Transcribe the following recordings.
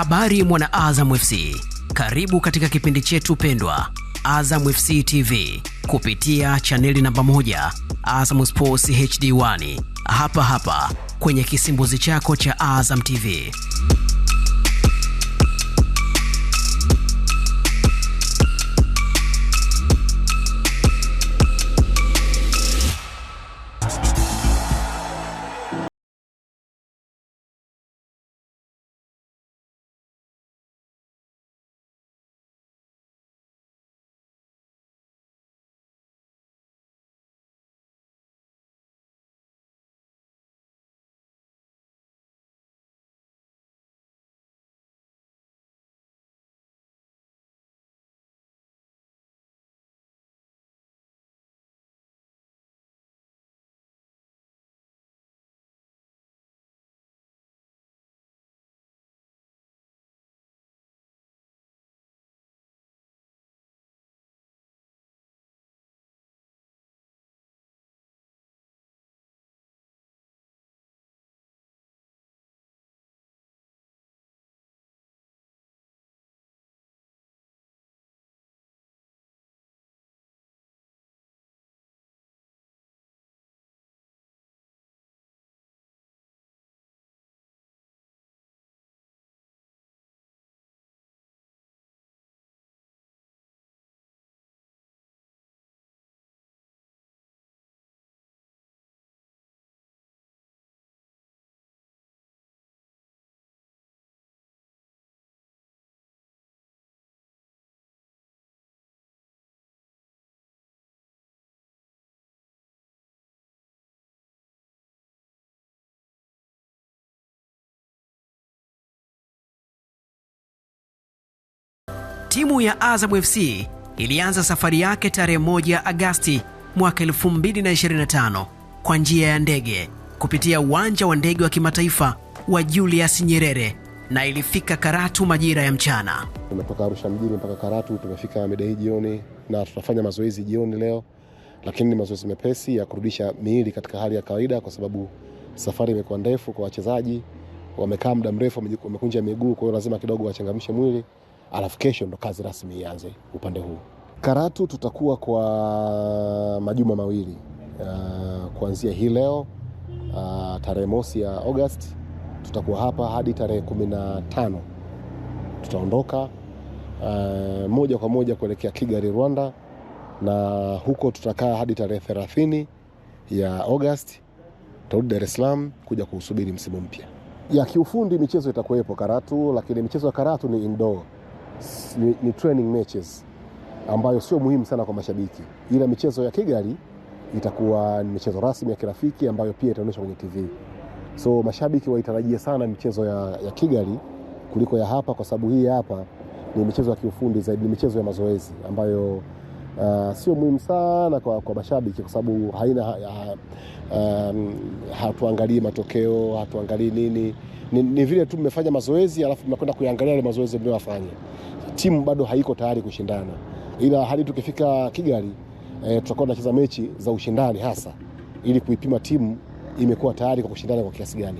Habari mwana Azam FC, karibu katika kipindi chetu pendwa Azam FC TV kupitia chaneli namba 1 Azam Sports HD1 hapa kwenye kisimbuzi chako cha Azam TV. Timu ya Azam FC ilianza safari yake tarehe 1 Agosti mwaka 2025 kwa njia ya ndege kupitia uwanja wa ndege wa kimataifa wa Julius Nyerere na ilifika Karatu majira ya mchana. Tumetoka Arusha mjini mpaka Karatu, tumefika mida hii jioni na tutafanya mazoezi jioni leo, lakini ni mazoezi mepesi ya kurudisha miili katika hali ya kawaida kwa sababu safari imekuwa ndefu kwa wachezaji, wamekaa muda mrefu, wamekunja miguu, kwa hiyo lazima kidogo wachangamshe mwili. Alafu kesho ndo kazi rasmi ianze upande huu. Karatu tutakuwa kwa majuma mawili. Kuanzia hii leo tarehe 1 ya August tutakuwa hapa hadi tarehe 15. Tutaondoka moja kwa moja kuelekea Kigali, Rwanda, na huko tutakaa hadi tarehe 30 ya August. Tutarudi Dar es Salaam kuja kuusubiri msimu mpya. Ya kiufundi michezo itakuwepo Karatu, lakini michezo ya Karatu ni indoor. Ni training matches ambayo sio muhimu sana kwa mashabiki, ila michezo ya Kigali itakuwa ni michezo rasmi ya kirafiki ambayo pia itaonyeshwa kwenye TV. So mashabiki waitarajia sana michezo ya Kigali kuliko ya hapa, kwa sababu hii hapa ni michezo ya kiufundi zaidi, ni michezo ya mazoezi ambayo sio muhimu sana kwa mashabiki, kwa sababu haina hatuangalii matokeo, hatuangalii nini. Ni vile tu mmefanya mazoezi alafu mnakwenda kuangalia ile mazoezi mliyofanya. Timu bado haiko tayari kushindana, ila hadi tukifika Kigali tutakuwa tunacheza mechi za ushindani hasa ili kuipima timu imekuwa tayari kwa kushindana kwa kiasi gani.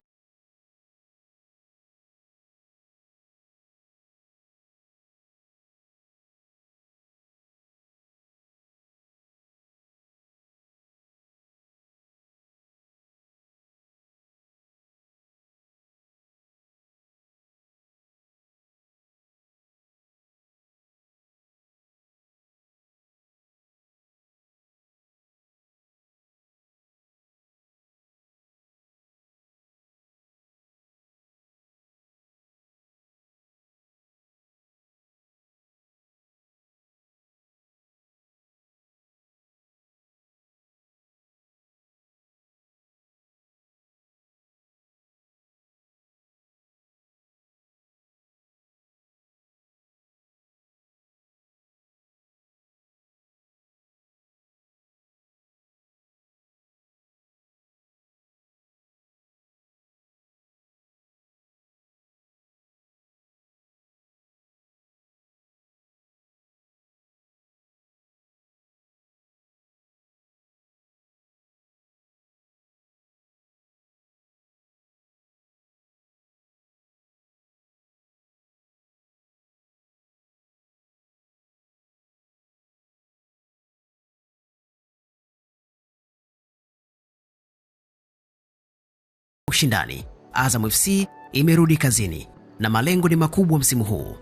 ushindani. Azam FC imerudi kazini na malengo ni makubwa msimu huu.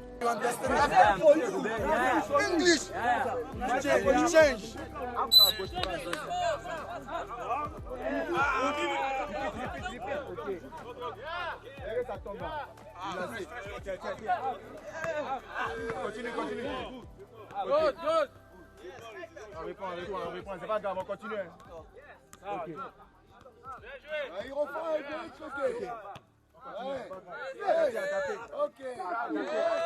C'est pas grave, on continue. Ok. Il refait, ok. Ok.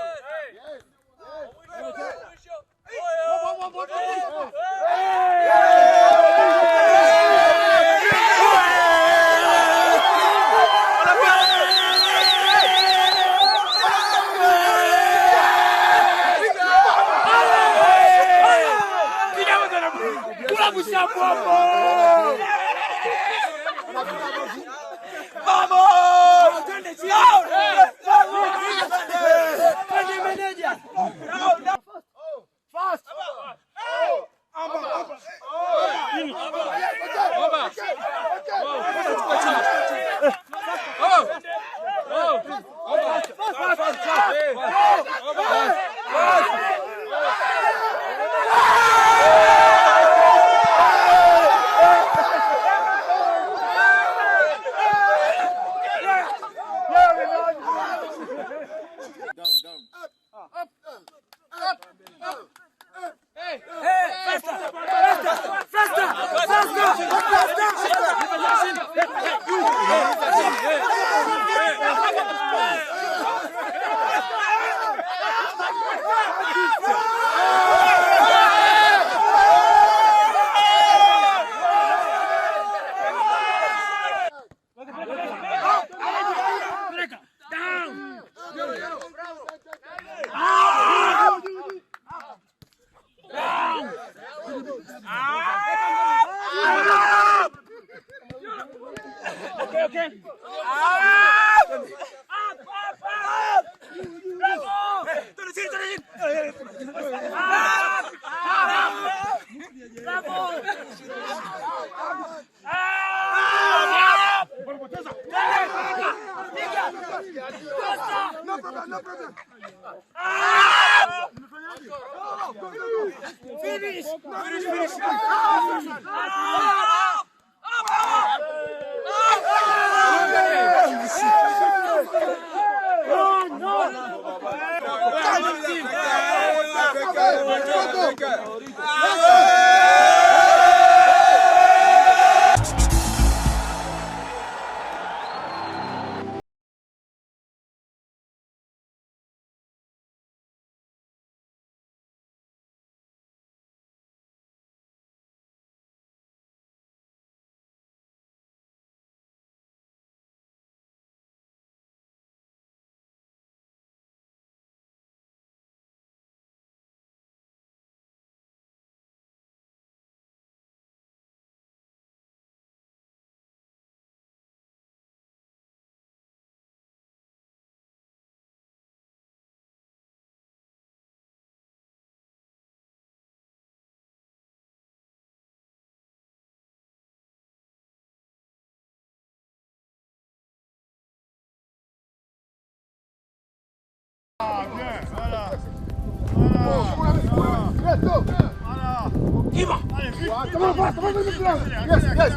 Come on, come on, yes, yes.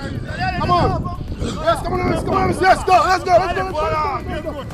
Come on. Yes, come on, let's go, let's go.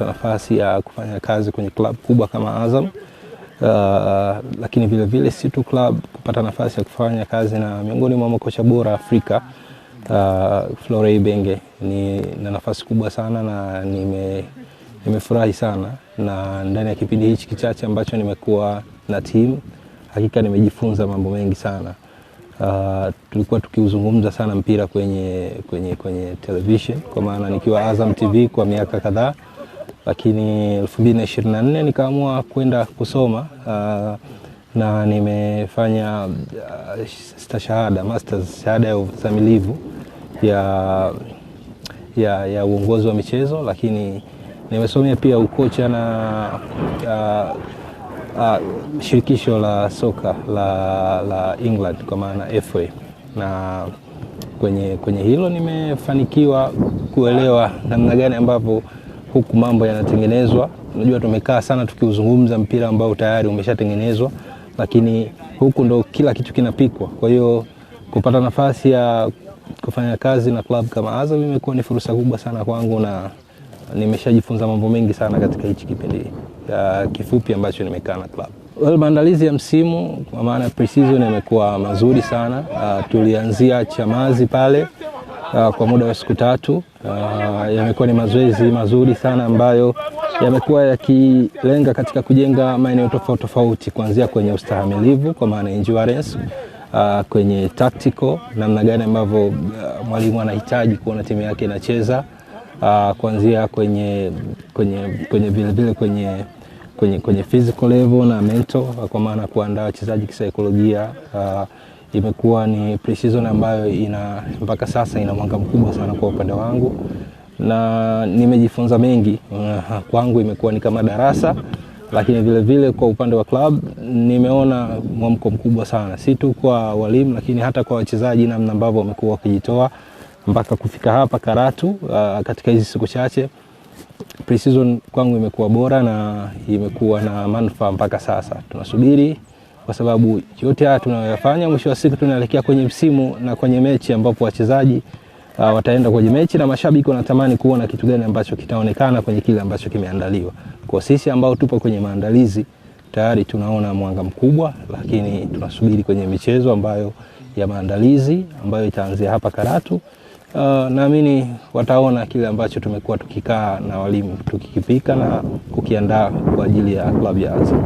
nafasi ya kufanya kazi kwenye club kubwa kama Azam. Lakini vile vile si tu club, kupata nafasi ya kufanya kazi na miongoni mwa makocha bora Afrika, Florent Ibenge ni na nafasi kubwa sana, na nimefurahi sana, na ndani ya kipindi hichi kichache ambacho nimekuwa na timu, hakika nimejifunza mambo mengi sana. Tulikuwa tukiuzungumza sana mpira kwenye television, kwa maana nikiwa Azam TV kwa miaka kadhaa, lakini 2024 nikaamua kwenda kusoma, na nimefanya stashahada, masters, shahada ya uzamilivu ya uongozi wa michezo, lakini nimesomea pia ukocha na shirikisho la soka la England, kwa maana FA, na kwenye hilo nimefanikiwa kuelewa namna gani ambavyo huku mambo yanatengenezwa. Unajua tumekaa sana tukiuzungumza mpira ambao tayari umeshatengenezwa, lakini huku ndo kila kitu kinapikwa. Kwa hiyo kupata nafasi ya kufanya kazi na club kama Azam imekuwa ni fursa kubwa sana kwangu, na nimeshajifunza mambo mengi sana katika hichi kipindi kifupi ambacho nimekaa na club. Maandalizi ya msimu kwa maana pre-season yamekuwa mazuri sana. Tulianzia Chamazi pale kwa muda wa siku 3. Yamekuwa ni mazoezi mazuri sana ambayo yamekuwa yakilenga katika kujenga maeneo tofauti tofauti, kuanzia kwenye ustahimilivu kwa maana endurance, kwenye tactical, namna gani ambavyo mwalimu anahitaji kuona timu yake inacheza, kuanzia kwenye vile vile kwenye physical level na mental, kwa maana kuandaa wachezaji kisaikolojia. Imekuwa ni pre-season ambayo mpaka sasa ina mwanga mkubwa sana kwa upande wangu, na nimejifunza mengi. Kwangu imekuwa ni kama darasa, lakini vile vile kwa upande wa club nimeona mwamko mkubwa sana, si tu kwa walimu lakini hata kwa wachezaji, namna ambavyo wamekuwa wakijitoa mpaka kufika hapa Karatu katika hizi siku chache. Pre-season kwangu imekuwa bora na imekuwa na manufaa mpaka sasa. Tunasubiri, kwa sababu yote haya tunayoyafanya mwisho wa siku tunaelekea kwenye msimu na kwenye mechi ambapo wachezaji wataenda kwenye mechi, na mashabiki wanatamani kuona kitu gani ambacho kitaonekana kwenye kile ambacho kimeandaliwa. Kwa sisi ambao tupo kwenye maandalizi tayari tunaona mwanga mkubwa, lakini tunasubiri kwenye michezo ambayo ya maandalizi ambayo itaanzia hapa Karatu. Naamini wataona kile ambacho tumekuwa tukikaa na walimu tukikipika na kukiandaa kwa ajili ya klabu ya Azam.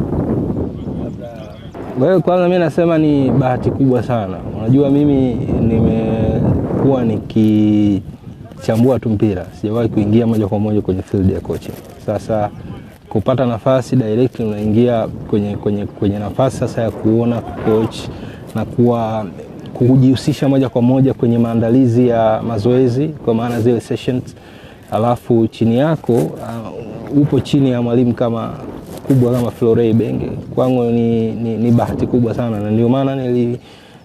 Wewe kwanza mimi nasema ni bahati kubwa sana. Unajua mimi nimekuwa nikichambua tu mpira, sijawahi kuingia moja kwa moja kwenye field ya coaching. Sasa kupata nafasi direct unaingia kwenye nafasi sasa ya kuona coach na kujihusisha moja kwa moja kwenye maandalizi ya mazoezi, kwa maana zile sessions, alafu chini yako upo chini ya mwalimu kama kubwa kama Florent Ibenge. Kwangu ni bahati kubwa sana, na ndio maana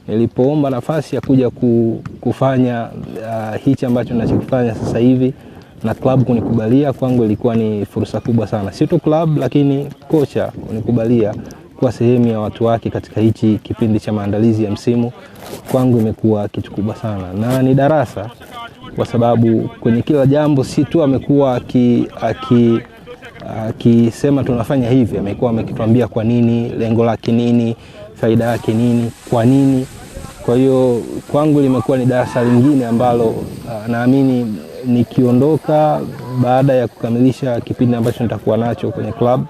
nilipoomba nafasi ya kuja kufanya hichi ambacho ninachokifanya sasa hivi na club kunikubalia, kwangu ilikuwa ni fursa kubwa sana. Si tu club lakini kocha kunikubalia kuwa sehemu ya watu wake katika hichi kipindi cha maandalizi ya msimu, kwangu imekuwa kitu kubwa sana na ni darasa, kwa sababu kwenye kila jambo si tu amekuwa akisema tunafanya hivi, amekuwa amekituambia kwa nini, lengo lake nini, faida yake nini, kwa nini. Kwa hiyo kwangu limekuwa ni darasa lingine ambalo naamini nikiondoka baada ya kukamilisha kipindi ambacho nitakuwa nacho kwenye club,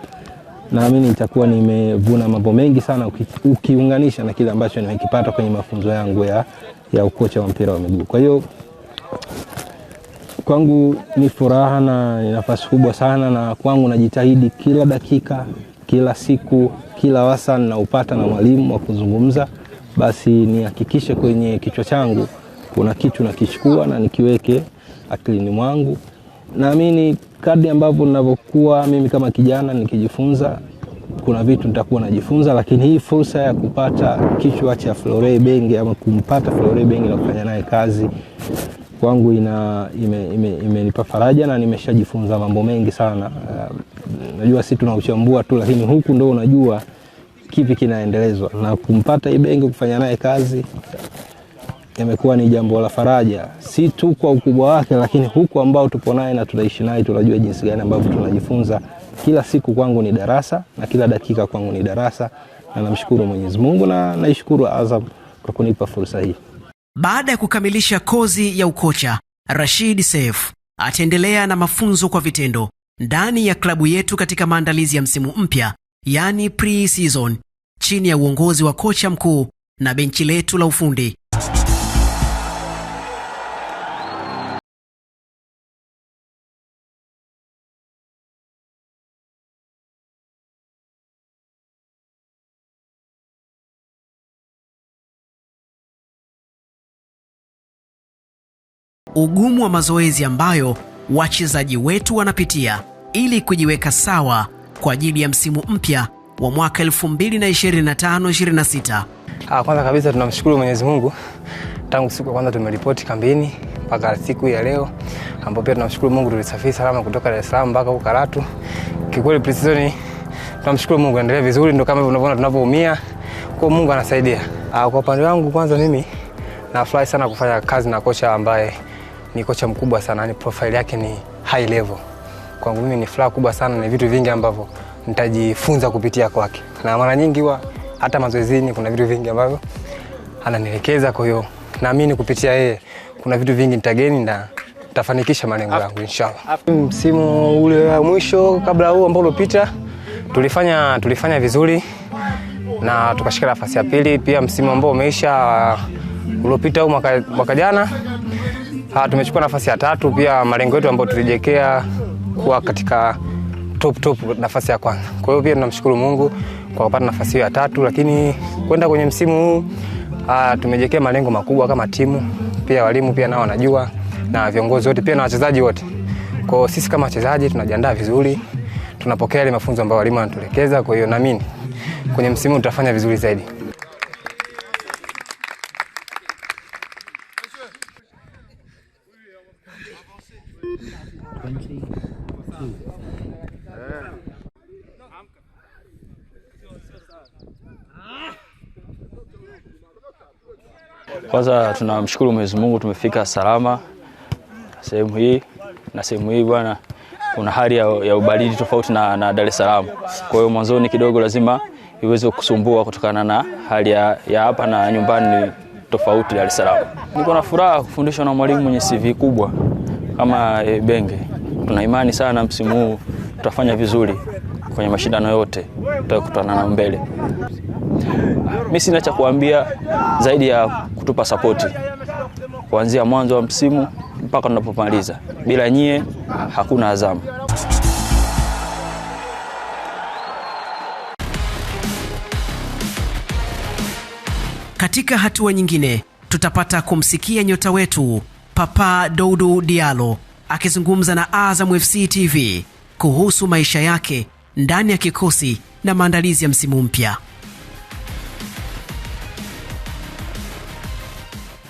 naamini nitakuwa nimevuna mambo mengi sana ukiunganisha na kile ambacho nimekipata kwenye mafunzo yangu ya ukocha wa mpira wa miguu. Kwa hiyo kwangu ni furaha na ni nafasi kubwa sana, na kwangu najitahidi kila dakika, kila siku, kila wasaa ninaupata na mwalimu wa kuzungumza, basi nihakikishe kwenye kichwa changu kuna kitu nakichukua na nikiweke akilini mwangu. Naamini kadri ambavyo ninavyokuwa mimi kama kijana nikijifunza, kuna vitu nitakuwa najifunza, lakini hii fursa ya kupata kichwa cha Florent Ibenge ama kumpata Florent Ibenge na kufanya naye kazi, kwangu imenipa faraja na nimeshajifunza mambo mengi sana. Najua si tunauchambua tu, lakini huku ndo unajua kipi kinaendelezwa, na kumpata Ibenge kufanya naye kazi yamekuwa ni jambo la faraja, si tu kwa ukubwa wake, lakini huku ambao tupo naye na tunaishi naye tunajua jinsi gani ambavyo tunajifunza. Kila siku kwangu ni darasa na kila dakika kwangu ni darasa, na namshukuru Mwenyezi Mungu na naishukuru Azam kwa kunipa fursa hii. Baada ya kukamilisha kozi ya ukocha, Rashid Seif ataendelea na mafunzo kwa vitendo ndani ya klabu yetu katika maandalizi ya msimu mpya, yani pre-season, chini ya uongozi wa kocha mkuu na benchi letu la ufundi. Ugumu wa mazoezi ambayo wachezaji wetu wanapitia ili kujiweka sawa kwa ajili ya msimu mpya wa mwaka 2025-26. Kwanza kabisa tunamshukuru Mwenyezi Mungu tangu siku ya kwanza tumeripoti kambini mpaka siku ya leo, ambapo pia tunamshukuru Mungu tulisafiri salama kutoka Dar es Salaam mpaka huko Karatu. Kikweli pre-season tunamshukuru Mungu endelee vizuri, ndio kama unavyoona tunavyoumia, kwa Mungu anasaidia. Kwa upande wangu kwanza mimi nafurahi sana kufanya kazi na kocha ambaye ni kocha mkubwa sana, ni profile yake ni high level. Kwangu mimi ni furaha kubwa sana, ni vitu vingi ambavyo nitajifunza kupitia kwake. Na mara nyingi huwa hata mazoezini kuna vitu vingi ambavyo ananielekeza, kwa hiyo naamini kupitia yeye kuna vitu vingi nitageni na nitafanikisha malengo yangu inshallah. Msimu ule wa mwisho kabla huo ambao ulipita tulifanya vizuri na tukashika nafasi ya pili. Pia msimu ambao umeisha uliopita huu mwaka jana tumechukua nafasi ya 3. Pia malengo yetu ambayo tulijiwekea kuwa katika top nafasi ya kwanza. Kwa hiyo pia tunamshukuru Mungu kwa kupata nafasi hiyo ya 3, lakini kwenda kwenye msimu huu tumejiwekea malengo makubwa kama timu. Pia walimu pia nao wanajua, na viongozi wote pia na wachezaji wote. Kwa hiyo sisi kama wachezaji tunajiandaa vizuri, tunapokea ile mafunzo ambayo walimu wanatuelekeza. Kwa hiyo naamini kwenye msimu tutafanya vizuri zaidi. Kwanza tunamshukuru Mwenyezi Mungu tumefika salama sehemu hii, na sehemu hii bwana kuna hali ya ubaridi tofauti na Dar es Salaam. Kwa hiyo mwanzoni kidogo lazima iweze kusumbua kutokana na hali ya hapa na nyumbani tofauti Dar es Salaam. Niko na furaha kufundishwa na mwalimu mwenye CV kubwa kama Benge. Tuna imani sana msimu huu tutafanya vizuri kwenye mashindano yote tutakutana na mbele. Mimi sina cha kuambia zaidi ya kutupa support kuanzia mwanzo wa msimu mpaka tunapomaliza. Bila nyie hakuna Azam. Katika hatua nyingine tutapata kumsikia nyota wetu Papa Doudou Diallo akizungumza na Azam FC TV kuhusu maisha yake ndani ya kikosi na maandalizi ya msimu mpya.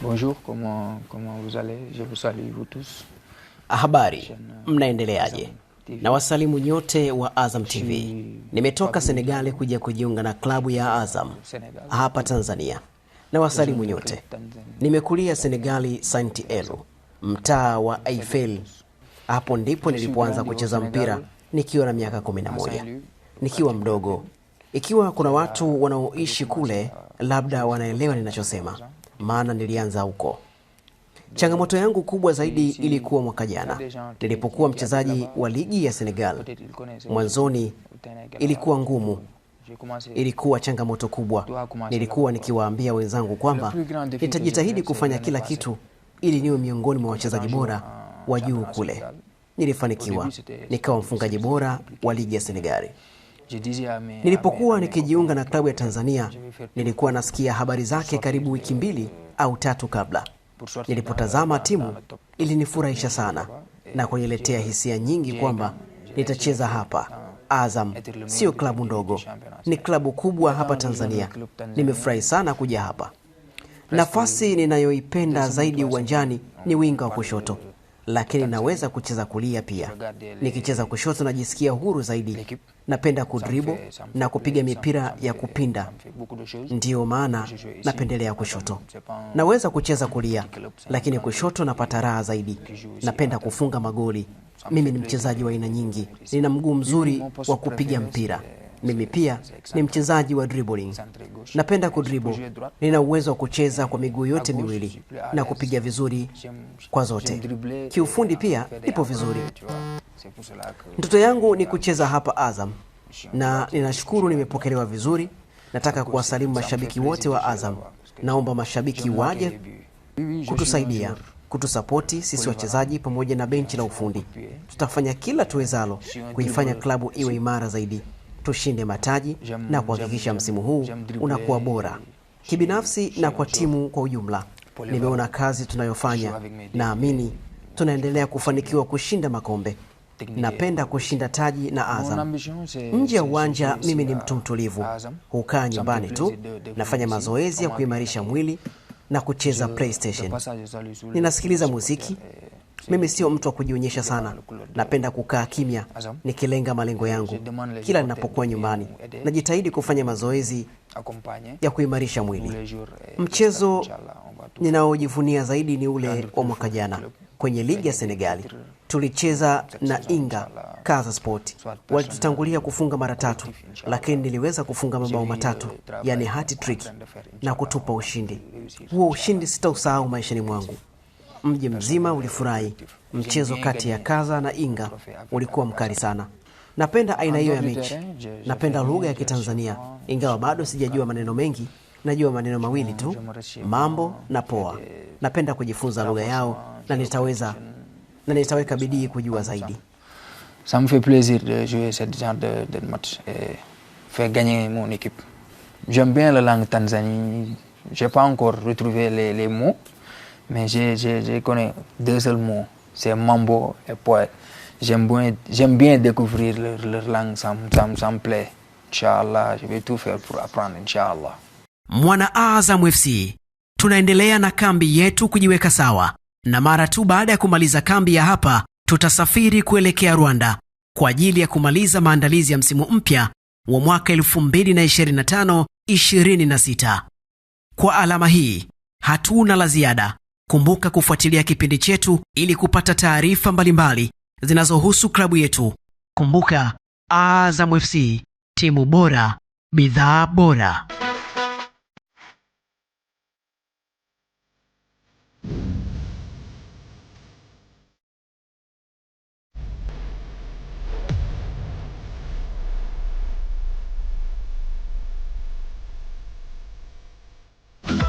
Bonjour, comment vous allez? Je vous salue vous tous. Habari, mnaendeleaje? Na wasalimu nyote wa Azam TV. Nimetoka Senegal kuja kujiunga na klabu ya Azam hapa Tanzania. Na wasalimu nyote. Nimekulia Senegali, Saint Elo, mtaa wa Eiffel. Hapo ndipo nilipoanza kucheza mpira nikiwa na miaka 11. Nikiwa mdogo. Ikiwa kuna watu wanaoishi kule labda wanaelewa ninachosema, maana nilianza huko. Changamoto yangu kubwa zaidi ilikuwa mwaka jana nilipokuwa mchezaji wa ligi ya Senegal. Mwanzoni ilikuwa ngumu, ilikuwa changamoto kubwa. Nilikuwa nikiwaambia wenzangu kwamba nitajitahidi kufanya kila kitu ili niwe miongoni mwa wachezaji bora wa juu kule. Nilifanikiwa, nikawa mfungaji bora wa ligi ya Senegal. Nilipokuwa nikijiunga na klabu ya Tanzania, nilikuwa nasikia habari zake karibu wiki 2 au 3 kabla. Nilipotazama timu ilinifurahisha sana na kuniletea hisia nyingi kwamba nitacheza hapa. Azam sio klabu ndogo, ni klabu kubwa hapa Tanzania. Nimefurahi sana kuja hapa. Nafasi ninayoipenda zaidi uwanjani ni winga wa kushoto. lakini naweza kucheza kulia pia. Nikicheza kushoto najisikia huru zaidi. Napenda kudribble na kupiga mipira ya kupinda. Ndiyo maana napendelea kushoto. Naweza kucheza kulia, lakini kushoto napata raha zaidi. Napenda kufunga magoli. Mimi ni mchezaji wa aina nyingi. Nina mguu mzuri wa kupiga mpira. Mimi pia ni mchezaji wa dribbling. Napenda kudribble. Nina uwezo wa kucheza kwa miguu yote miwili na kupiga vizuri kwa zote. Kiufundi pia nipo vizuri. Ndoto yangu ni kucheza hapa Azam na ninashukuru nimepokelewa vizuri. Nataka kuwasalimu mashabiki wote wa Azam. Naomba mashabiki waje kutusaidia, kutusapoti sisi wachezaji pamoja na benchi la ufundi. Tutafanya kila tuwezalo kuifanya klabu iwe imara zaidi. Tushinde mataji na kuhakikisha msimu huu unakuwa bora. Kibinafsi na kwa timu kwa ujumla, nimeona kazi tunayofanya. Naamini tunaendelea kufanikiwa kushinda makombe. Napenda kushinda taji na Azam. Nje ya uwanja mimi ni mtu mtulivu. Hukaa nyumbani tu, nafanya mazoezi ya kuimarisha mwili na kucheza PlayStation. Ninasikiliza muziki. Mimi sio mtu wa kujionyesha sana. Napenda kukaa kimya nikilenga malengo yangu. Kila ninapokuwa nyumbani najitahidi kufanya mazoezi ya kuimarisha mwili. Mchezo ninaojivunia zaidi ni ule wa mwaka jana kwenye ligi ya Senegali. Tulicheza na Inga Casa Sport. Walitutangulia kufunga mara 3, lakini niliweza kufunga mabao 3, yani hat-trick, na kutupa ushindi. Huo ushindi sitausahau maishani mwangu. Mji mzima ulifurahi. Mchezo kati ya Casa na Inga ulikuwa mkali sana. Napenda aina hiyo ya mechi. Napenda lugha ya Kitanzania. Ingawa bado sijajua maneno mengi, najua maneno mawili tu, mambo na poa. Napenda kujifunza lugha yao na nitaweka bidii kujua zaidi. Ça me fait plaisir de jouer ce genre de match et faire gagner mon équipe. J'aime bien la langue tanzanie. J'ai pas encore retrouvé les mots, mais je connais 2 seuls mots. C'est mambo et poète. J'aime bien découvrir leur langue, ça me plaît. Inshallah, je vais tout faire pour apprendre, inshallah. Mwana Azam FC, tunaendelea na kambi yetu kujiweka sawa. Na mara tu baada ya kumaliza kambi ya hapa, tutasafiri kuelekea Rwanda kwa ajili ya kumaliza maandalizi ya msimu mpya wa mwaka 2025-26. Kwa alama hii, hatuna la ziada. Kumbuka kufuatilia kipindi chetu ili kupata taarifa mbalimbali zinazohusu klabu yetu. Kumbuka, Azam FC, timu bora, bidhaa bora.